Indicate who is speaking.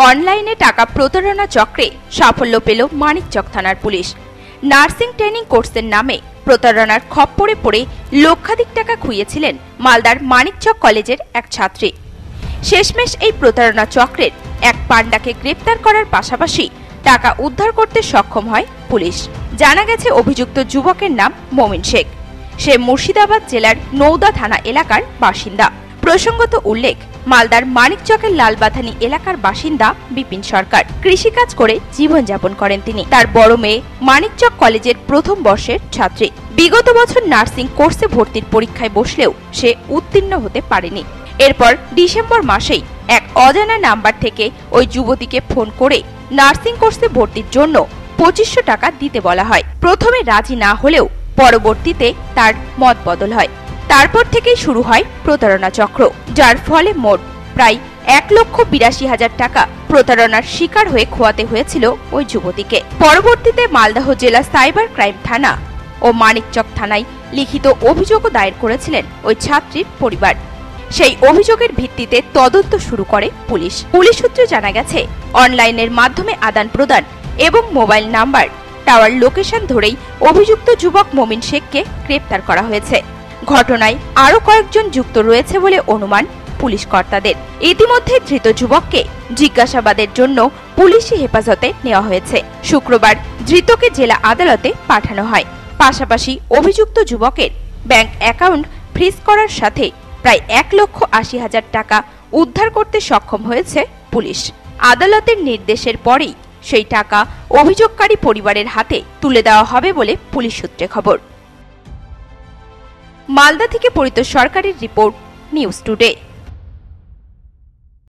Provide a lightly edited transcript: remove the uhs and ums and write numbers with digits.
Speaker 1: অনলাইনে টাকা প্রতারণা চক্রে সাফল্য পেল মানিকচক থানার পুলিশ। নার্সিং ট্রেনিং কোর্সের নামে প্রতারণার খপ্পরে পড়ে লক্ষাধিক টাকা খুইয়েছিলেন মালদার মানিকচক কলেজের এক ছাত্রী। শেষমেশ এই প্রতারণা চক্রের এক পান্ডাকে গ্রেপ্তার করার পাশাপাশি টাকা উদ্ধার করতে সক্ষম হয় পুলিশ। জানা গেছে অভিযুক্ত যুবকের নাম মমিন শেখ। সে মুর্শিদাবাদ জেলার নওদা থানা এলাকার বাসিন্দা। প্রসঙ্গত উল্লেখ, মালদার মানিকচকের লালবাথানি এলাকার বাসিন্দা বিপিন সরকার কৃষিকাজ করে জীবনযাপন করেন তিনি। তার বড় মেয়ে মানিকচক কলেজের প্রথম বর্ষের ছাত্রী। বিগত বছর নার্সিং কোর্সে ভর্তির পরীক্ষায় বসলেও সে উত্তীর্ণ হতে পারেনি। এরপর ডিসেম্বর মাসেই এক অজানা নাম্বার থেকে ওই যুবতীকে ফোন করে নার্সিং কোর্সে ভর্তির জন্য 2500 টাকা দিতে বলা হয়। প্রথমে রাজি না হলেও পরবর্তীতে তার মত বদল হয়। তারপর থেকেই শুরু হয় প্রতারণা চক্র, যার ফলে মোট প্রায় 1,82,000 টাকা প্রতারণার শিকার হয়ে খোয়াতে হয়েছিল ওই যুবতীকে। পরবর্তীতে মালদহ জেলা সাইবার ক্রাইম থানা ও মানিকচক থানায় লিখিত অভিযোগও দায়ের করেছিলেন ওই ছাত্রীর পরিবার। সেই অভিযোগের ভিত্তিতে তদন্ত শুরু করে পুলিশ। পুলিশ সূত্রে জানা গেছে, অনলাইনের মাধ্যমে আদান প্রদান এবং মোবাইল নাম্বার, টাওয়ার লোকেশন ধরেই অভিযুক্ত যুবক মমিন শেখকে গ্রেপ্তার করা হয়েছে। ঘটনায় আরো কয়েকজন যুক্ত রয়েছে বলে অনুমান পুলিশ কর্তাদের। ইতিমধ্যে ধৃত যুবককে জিজ্ঞাসাবাদের জন্য পুলিশি হেফাজতে নেওয়া হয়েছে। শুক্রবার ধৃতকে জেলা আদালতে পাঠানো হয়। পাশাপাশি অভিযুক্ত যুবকের ব্যাংক অ্যাকাউন্ট ফ্রিজ করার সাথে প্রায় 1,80,000 টাকা উদ্ধার করতে সক্ষম হয়েছে পুলিশ। আদালতের নির্দেশের পরেই সেই টাকা অভিযোগকারী পরিবারের হাতে তুলে দেওয়া হবে বলে পুলিশ সূত্রে খবর। মালদা থেকে পরিতোষ সরকারের রিপোর্ট, নিউজ টুডে।